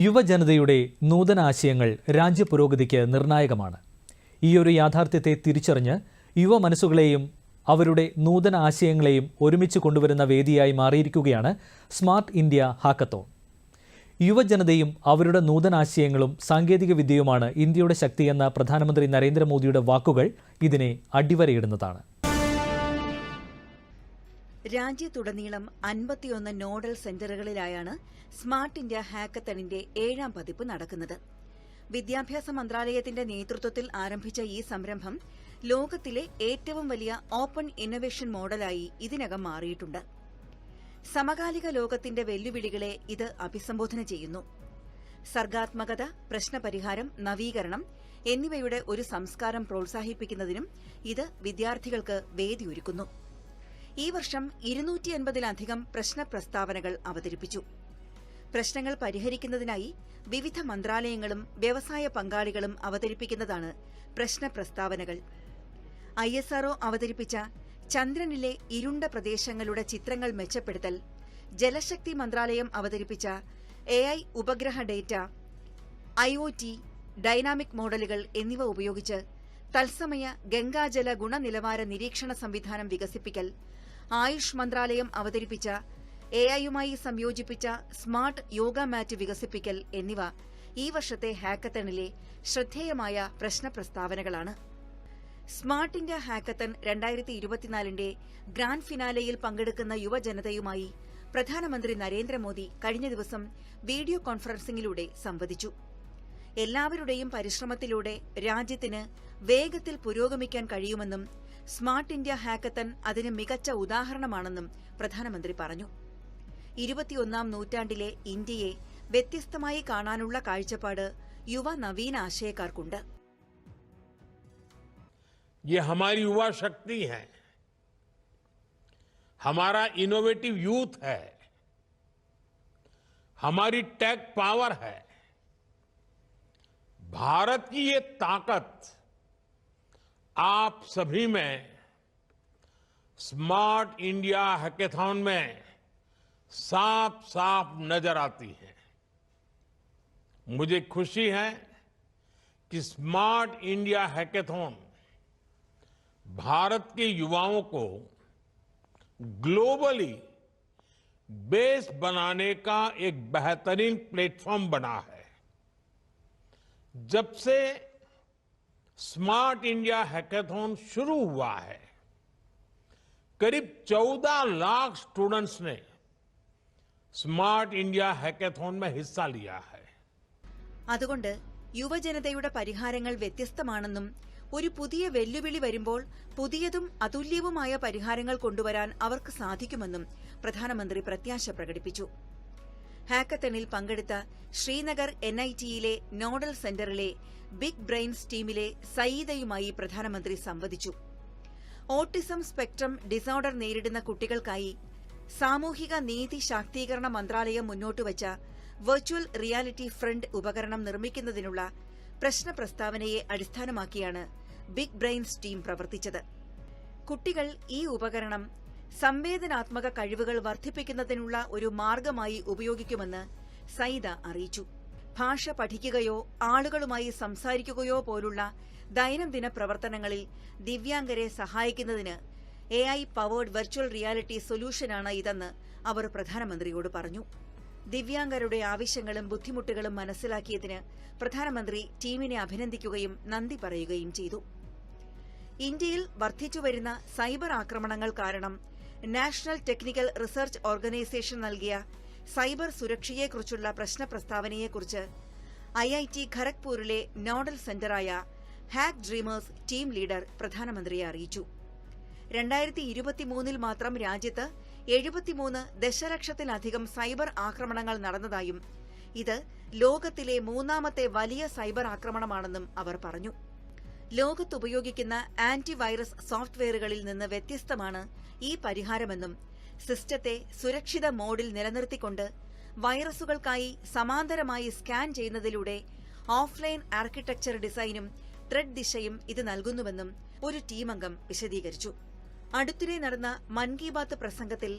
യുവജനതയുടെ നൂതനാശയങ്ങൾ രാജ്യപുരോഗതിക്ക് നിർണായകമാണ്. ഈയൊരു യാഥാർത്ഥ്യത്തെ തിരിച്ചറിഞ്ഞ് യുവ മനസ്സുകളെയും അവരുടെ നൂതന ആശയങ്ങളെയും ഒരുമിച്ച് കൊണ്ടുവരുന്ന വേദിയായി മാറിയിരിക്കുകയാണ് സ്മാർട്ട് ഇന്ത്യ ഹാക്കത്തോൺ. യുവജനതയും അവരുടെ നൂതനാശയങ്ങളും സാങ്കേതിക വിദ്യയുമാണ് ഇന്ത്യയുടെ ശക്തിയെന്ന പ്രധാനമന്ത്രി നരേന്ദ്രമോദിയുടെ വാക്കുകൾ ഇതിനെ അടിവരയിടുന്നതാണ്. രാജ്യത്തുടനീളം 51 നോഡൽ സെന്ററുകളിലായാണ് സ്മാർട്ട് ഇന്ത്യ ഹാക്കത്തണിന്റെ 7ാം പതിപ്പ് നടക്കുന്നത്. വിദ്യാഭ്യാസ മന്ത്രാലയത്തിന്റെ നേതൃത്വത്തിൽ ആരംഭിച്ച ഈ സംരംഭം ലോകത്തിലെ ഏറ്റവും വലിയ ഓപ്പൺ ഇന്നൊവേഷൻ മോഡലായി ഇതിനകം മാറിയിട്ടുണ്ട്. സമകാലിക ലോകത്തിന്റെ വെല്ലുവിളികളെ ഇത് അഭിസംബോധന ചെയ്യുന്നു. സർഗാത്മകത, പ്രശ്നപരിഹാരം, നവീകരണം എന്നിവയുടെ ഒരു സംസ്കാരം പ്രോത്സാഹിപ്പിക്കുന്നതിനും ഇത് വിദ്യാർത്ഥികൾക്ക് വേദിയൊരുക്കുന്നു. ഈ വർഷം 250-ലധികം പ്രശ്ന പ്രസ്താവനകൾ അവതരിപ്പിച്ചു. പ്രശ്നങ്ങൾ പരിഹരിക്കുന്നതിനായി വിവിധ മന്ത്രാലയങ്ങളും വ്യവസായ പങ്കാളികളും അവതരിപ്പിക്കുന്നതാണ് പ്രശ്ന പ്രസ്താവനകൾ. ISRO അവതരിപ്പിച്ച ചന്ദ്രനിലെ ഇരുണ്ട പ്രദേശങ്ങളുടെ ചിത്രങ്ങൾ മെച്ചപ്പെടുത്തൽ, ജലശക്തി മന്ത്രാലയം അവതരിപ്പിച്ച AI ഉപഗ്രഹ ഡേറ്റ, IoT, ഡൈനാമിക് മോഡലുകൾ എന്നിവ ഉപയോഗിച്ച് തത്സമയ ഗംഗാജല ഗുണനിലവാര നിരീക്ഷണ സംവിധാനം വികസിപ്പിക്കൽ, ആയുഷ് മന്ത്രാലയം അവതരിപ്പിച്ച AI-യുമായി സംയോജിപ്പിച്ച സ്മാർട്ട് യോഗ മാറ്റ് വികസിപ്പിക്കൽ എന്നിവ ഈ വർഷത്തെ ഹാക്കത്തണിലെ ശ്രദ്ധേയമായ പ്രശ്ന പ്രസ്താവനകളാണ്. സ്മാർട്ട് ഇന്ത്യ ഹാക്കത്തൺ 2024ന്റെ ഗ്രാൻഡ് ഫിനാലെയിൽ പങ്കെടുക്കുന്ന യുവജനതയുമായി പ്രധാനമന്ത്രി നരേന്ദ്രമോദി കഴിഞ്ഞ ദിവസം വീഡിയോ കോൺഫറൻസിംഗിലൂടെ സംവദിച്ചു. എല്ലാവരുടെയും പരിശ്രമത്തിലൂടെ രാജ്യത്തിന് വേഗത്തിൽ പുരോഗമിക്കാൻ കഴിയുമെന്നും സ്മാർട്ട് ഇന്ത്യ ഹാക്കത്തൺ അതിന് മികച്ച ഉദാഹരണമാണെന്നും പ്രധാനമന്ത്രി പറഞ്ഞു. 21ാം നൂറ്റാണ്ടിലെ ഇന്ത്യയെ വ്യത്യസ്തമായി കാണാനുള്ള കാഴ്ചപ്പാട് യുവ നവീന ആശയക്കാർക്കുണ്ട്. ये हमारी युवा शक्ति है, हमारा इनोवेटिव यूथ है, हमारी टेक पावर है. भारत की ये ताकत आप सभी में स्मार्ट इंडिया हैकेथॉन में साफ साफ नजर आती है. मुझे खुशी है कि स्मार्ट इंडिया हैकेथॉन भारत के युवाओं को ग्लोबली बेस बनाने का एक बेहतरीन प्लेटफॉर्म बना है. जब से स्मार्ट इंडिया हैकेथॉन शुरू हुआ है, करीब 14 लाख स्टूडेंट्स ने स्मार्ट इंडिया हैकेथॉन में हिस्सा लिया है. അതുകൊണ്ട് യുവജനതയുടെ പരിഹാരങ്ങൾ വ്യത്യസ്തമാണെന്നും ഒരു പുതിയ വെല്ലുവിളി വരുമ്പോൾ പുതിയതും അതുല്യവുമായ പരിഹാരങ്ങൾ കൊണ്ടുവരാൻ അവർക്ക് സാധിക്കുമെന്നും പ്രധാനമന്ത്രി പ്രത്യാശ പ്രകടിപ്പിച്ചു. ഹാക്കത്തണിൽ പങ്കെടുത്ത ശ്രീനഗർ NITയിലെ നോഡൽ സെന്ററിലെ ബിഗ് ബ്രെയിൻസ് ടീമിലെ സയീദയുമായി പ്രധാനമന്ത്രി സംവദിച്ചു. ഓട്ടിസം സ്പെക്ട്രം ഡിസോർഡർ നേരിടുന്ന കുട്ടികൾക്കായി സാമൂഹിക നീതി ശാക്തീകരണ മന്ത്രാലയം മുന്നോട്ടുവച്ച വെർച്വൽ റിയാലിറ്റി ഫ്രണ്ട് ഉപകരണം നിർമ്മിക്കുന്നതിനുള്ള പ്രശ്ന പ്രസ്താവനയെ അടിസ്ഥാനമാക്കിയാണ് ബിഗ് ബ്രെയിൻസ് ടീം പ്രവർത്തിച്ചത്. കുട്ടികൾ ഈ ഉപകരണം സംവേദനാത്മക കഴിവുകൾ വർദ്ധിപ്പിക്കുന്നതിനുള്ള ഒരു മാർഗമായി ഉപയോഗിക്കുമെന്ന് സയിദ അറിയിച്ചു. ഭാഷ പഠിക്കുകയോ ആളുകളുമായി സംസാരിക്കുകയോ പോലുള്ള ദൈനംദിന പ്രവർത്തനങ്ങളിൽ ദിവ്യാംഗരെ സഹായിക്കുന്നതിന് AI പവേർഡ് വെർച്വൽ റിയാലിറ്റി സൊല്യൂഷനാണ് ഇതെന്ന് അവർ പ്രധാനമന്ത്രിയോട് പറഞ്ഞു. ദിവ്യാംഗരുടെ ആവശ്യങ്ങളും ബുദ്ധിമുട്ടുകളും മനസ്സിലാക്കിയതിന് പ്രധാനമന്ത്രി ടീമിനെ അഭിനന്ദിക്കുകയും നന്ദി പറയുകയും ചെയ്തു. ഇന്ത്യയിൽ വർദ്ധിച്ചുവരുന്ന സൈബർ ആക്രമണങ്ങൾ കാരണം നാഷണൽ ടെക്നിക്കൽ റിസർച്ച് ഓർഗനൈസേഷൻ നൽകിയ സൈബർ സുരക്ഷയെക്കുറിച്ചുള്ള പ്രശ്ന പ്രസ്താവനയെക്കുറിച്ച് IIT ഖരഗ്പൂരിലെ നോഡൽ സെന്ററായ ഹാക്ക് ഡ്രീമേഴ്സ് ടീം ലീഡർ പ്രധാനമന്ത്രിയെ അറിയിച്ചു. 2023 മാത്രം രാജ്യത്ത് 73 ദശലക്ഷത്തിലധികം സൈബർ ആക്രമണങ്ങൾ നടന്നതായും ഇത് ലോകത്തിലെ 3ാമത്തെ വലിയ സൈബർ ആക്രമണമാണെന്നും അവർ പറഞ്ഞു. ലോകത്തുപയോഗിക്കുന്ന ആന്റിവൈറസ് സോഫ്റ്റ്വെയറുകളിൽ നിന്ന് വ്യത്യസ്തമാണ് ഈ പരിഹാരമെന്നും സിസ്റ്റത്തെ സുരക്ഷിത മോഡിൽ നിലനിർത്തിക്കൊണ്ട് വൈറസുകൾക്കായി സമാന്തരമായി സ്കാൻ ചെയ്യുന്നതിലൂടെ ഓഫ്ലൈൻ ആർക്കിടെക്ചർ ഡിസൈനും ത്രെഡ് ദിശയും ഇത് നൽകുന്നുവെന്നും ഒരു ടീമംഗം വിശദീകരിച്ചു. അടുത്തിടെ നടന്ന മൻ കി ബാത്ത് പ്രസംഗത്തിൽ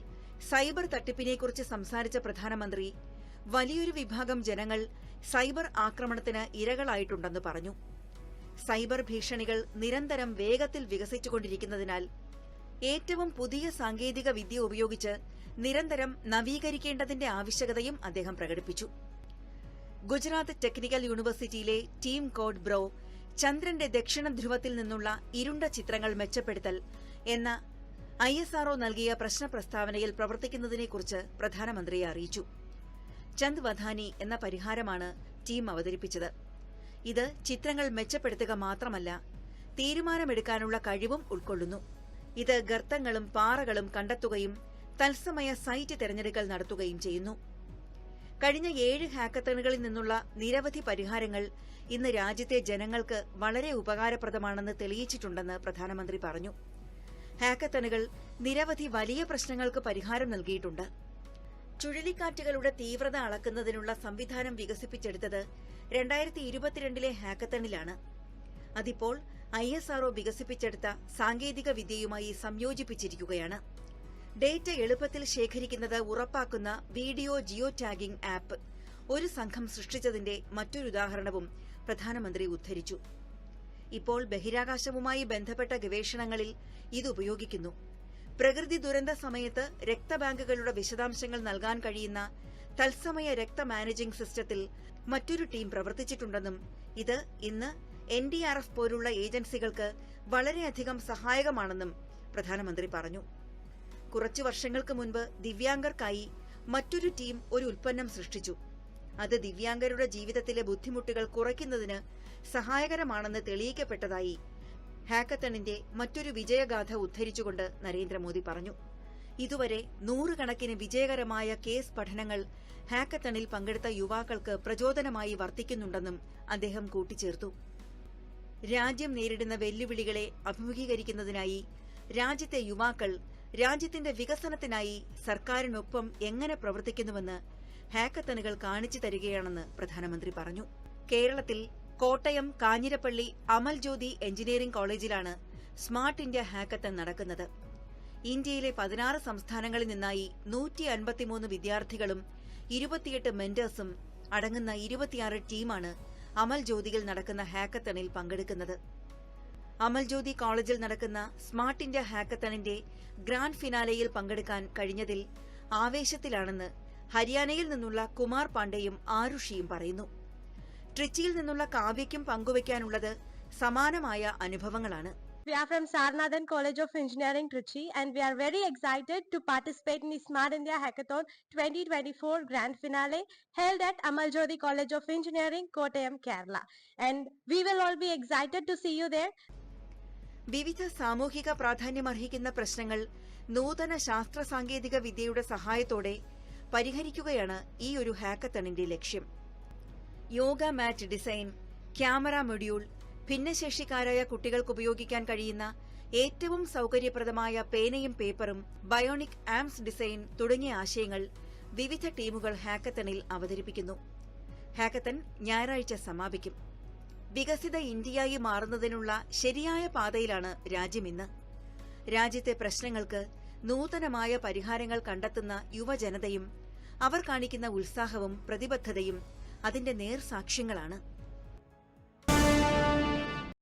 സൈബർ തട്ടിപ്പിനെക്കുറിച്ച് സംസാരിച്ച പ്രധാനമന്ത്രി വലിയൊരു വിഭാഗം ജനങ്ങൾ സൈബർ ആക്രമണത്തിന് ഇരകളായിട്ടുണ്ടെന്ന് പറഞ്ഞു. സൈബർ ഭീഷണികൾ നിരന്തരം വേഗത്തിൽ വികസിച്ചുകൊണ്ടിരിക്കുന്നതിനാൽ ഏറ്റവും പുതിയ സാങ്കേതിക വിദ്യ ഉപയോഗിച്ച് നിരന്തരം നവീകരിക്കേണ്ടതിന്റെ ആവശ്യകതയും അദ്ദേഹം പ്രകടിപ്പിച്ചു. ഗുജറാത്ത് ടെക്നിക്കൽ യൂണിവേഴ്സിറ്റിയിലെ ടീം കോഡ് ബ്രോ ചന്ദ്രന്റെ ദക്ഷിണ ധ്രുവത്തിൽ നിന്നുള്ള ഇരുണ്ട ചിത്രങ്ങൾ മെച്ചപ്പെടുത്തൽ എന്ന ISRO നൽകിയ പ്രശ്ന പ്രസ്താവനയിൽ പ്രവർത്തിക്കുന്നതിനെക്കുറിച്ച് പ്രധാനമന്ത്രിയെ അറിയിച്ചു. ചന്ദ് വധാനി എന്ന പരിഹാരമാണ് ടീം അവതരിപ്പിച്ചത്. ഇത് ചിത്രങ്ങൾ മെച്ചപ്പെടുത്തുക മാത്രമല്ല, തീരുമാനമെടുക്കാനുള്ള കഴിവും ഉൾക്കൊള്ളുന്നു. ഇത് ഗർത്തങ്ങളും പാറകളും കണ്ടെത്തുകയും തത്സമയ സൈറ്റ് തിരഞ്ഞെടുക്കൽ നടത്തുകയും ചെയ്യുന്നു. കഴിഞ്ഞ 7 ഹാക്കത്തണുകളിൽ നിന്നുള്ള നിരവധി പരിഹാരങ്ങൾ ഇന്ന് രാജ്യത്തെ ജനങ്ങൾക്ക് വളരെ ഉപകാരപ്രദമാണെന്ന് തെളിയിച്ചിട്ടുണ്ടെന്ന് പ്രധാനമന്ത്രി പറഞ്ഞു. ഹാക്കത്തണുകൾ നിരവധി വലിയ പ്രശ്നങ്ങൾക്ക് പരിഹാരം നൽകിയിട്ടുണ്ട്. ചുഴലിക്കാറ്റുകളുടെ തീവ്രത അളക്കുന്നതിനുള്ള സംവിധാനം വികസിപ്പിച്ചെടുത്തത് 2022 ഹാക്കത്തണിലാണ്. അതിപ്പോൾ ISRO വികസിപ്പിച്ചെടുത്ത സാങ്കേതിക വിദ്യയുമായി സംയോജിപ്പിച്ചിരിക്കുകയാണ്. ഡേറ്റ എളുപ്പത്തിൽ ശേഖരിക്കുന്നത് ഉറപ്പാക്കുന്ന വീഡിയോ ജിയോ ടാഗിംഗ് ആപ്പ് ഒരു സംഘം സൃഷ്ടിച്ചതിന്റെ മറ്റൊരു ഉദാഹരണവും പ്രധാനമന്ത്രി ഉദ്ധരിച്ചു. ഇപ്പോൾ ബഹിരാകാശവുമായി ബന്ധപ്പെട്ട ഗവേഷണങ്ങളിൽ ഇത് ഉപയോഗിക്കുന്നു. പ്രകൃതി ദുരന്ത സമയത്ത് രക്തബാങ്കുകളുടെ വിശദാംശങ്ങൾ നൽകാൻ കഴിയുന്ന തത്സമയ രക്ത മാനേജിംഗ് സിസ്റ്റത്തിൽ മറ്റൊരു ടീം പ്രവർത്തിച്ചിട്ടുണ്ടെന്നും ഇത് ഇന്ന് NDRF പോലുള്ള ഏജൻസികൾക്ക് വളരെയധികം സഹായകമാണെന്നും പ്രധാനമന്ത്രി പറഞ്ഞു. കുറച്ചു വർഷങ്ങൾക്ക് മുൻപ് ദിവ്യാംഗർക്കായി മറ്റൊരു ടീം ഒരു ഉൽപ്പന്നം സൃഷ്ടിച്ചു. അത് ദിവ്യാംഗരുടെ ജീവിതത്തിലെ ബുദ്ധിമുട്ടുകൾ കുറയ്ക്കുന്നതിന് സഹായകരമാണെന്ന് തെളിയിക്കപ്പെട്ടതായി ഹാക്കത്തണിന്റെ മറ്റൊരു വിജയഗാഥ ഉദ്ധരിച്ചുകൊണ്ട് നരേന്ദ്രമോദി പറഞ്ഞു. ഇതുവരെ 100 കണക്കിന് വിജയകരമായ കേസ് പഠനങ്ങൾ ഹാക്കത്തണിൽ പങ്കെടുത്ത യുവാക്കൾക്ക് പ്രചോദനമായി വർത്തിക്കുന്നുണ്ടെന്നും അദ്ദേഹം കൂട്ടിച്ചേർത്തു. രാജ്യം നേരിടുന്ന വെല്ലുവിളികളെ അഭിമുഖീകരിക്കുന്നതിനായി രാജ്യത്തെ യുവാക്കൾ രാജ്യത്തിന്റെ വികസനത്തിനായി സർക്കാരിനൊപ്പം എങ്ങനെ പ്രവർത്തിക്കുന്നുവെന്ന് ഹാക്കത്തണുകൾ കാണിച്ചു തരികയാണെന്ന് പ്രധാനമന്ത്രി പറഞ്ഞു. കേരളത്തിൽ കോട്ടയം കാഞ്ഞിരപ്പള്ളി അമൽ ജ്യോതി എഞ്ചിനീയറിംഗ് കോളേജിലാണ് സ്മാർട്ട് ഇന്ത്യ ഹാക്കത്തൺ നടക്കുന്നത്. ഇന്ത്യയിലെ 16 സംസ്ഥാനങ്ങളിൽ നിന്നായി 153 വിദ്യാർത്ഥികളും 28 മെന്റേഴ്സും അടങ്ങുന്ന 26 ടീമാണ് അമൽ ജ്യോതിയിൽ നടക്കുന്ന ഹാക്കത്തണിൽ പങ്കെടുക്കുന്നത്. അമൽ ജ്യോതി കോളേജിൽ നടക്കുന്ന സ്മാർട്ട് ഇന്ത്യ ഹാക്കത്തണിന്റെ ഗ്രാൻഡ് ഫിനാലെയിൽ പങ്കെടുക്കാൻ കഴിഞ്ഞതിൽ ആവേശത്തിലാണെന്ന് ഹരിയാനയിൽ നിന്നുള്ള കുമാർ പാണ്ഡെയും ആരുഷിയും പറയുന്നു. ട്രിച്ചിയിൽ നിന്നുള്ള കാവ്യയ്ക്കും പങ്കുവയ്ക്കാനുള്ളത് സമാനമായ അനുഭവങ്ങളാണ്. We are from Sarnathan College of Engineering, Trichy, and we are very excited to participate in the Smart India Hackathon 2024 Grand Finale held at Amal Jyoti College of Engineering, Kottayam, Kerala. And we will all be excited to see you there. വിവിധ സാമൂഹിക പ്രാധാന്യമർഹിക്കുന്ന പ്രശ്നങ്ങൾ നൂതന ശാസ്ത്ര സാങ്കേതിക വിദ്യയുടെ സഹായത്തോടെ പരിഹരിക്കുകയാണ് ഈ ഒരു ഹാക്കത്തണിന്റെ ലക്ഷ്യം. യോഗ മാറ്റ് ഡിസൈൻ, ക്യാമറ മൊഡ്യൂൾ, ഭിന്നശേഷിക്കാരായ കുട്ടികൾക്ക് ഉപയോഗിക്കാൻ കഴിയുന്ന ഏറ്റവും സൌകര്യപ്രദമായ പേനയും പേപ്പറും, ബയോണിക് ആംസ് ഡിസൈൻ തുടങ്ങിയ ആശയങ്ങൾ വിവിധ ടീമുകൾ ഹാക്കത്തണിൽ അവതരിപ്പിക്കുന്നു. ഹാക്കത്തൺ ഞായറാഴ്ച സമാപിക്കും. വികസിത ഇന്ത്യയായി മാറുന്നതിനുള്ള ശരിയായ പാതയിലാണ് രാജ്യം ഇന്ന്. രാജ്യത്തെ പ്രശ്നങ്ങൾക്ക് നൂതനമായ പരിഹാരങ്ങൾ കണ്ടെത്തുന്ന യുവജനതയും അവർ കാണിക്കുന്ന ഉത്സാഹവും പ്രതിബദ്ധതയും അതിന്റെ നേർസാക്ഷ്യങ്ങളാണ്.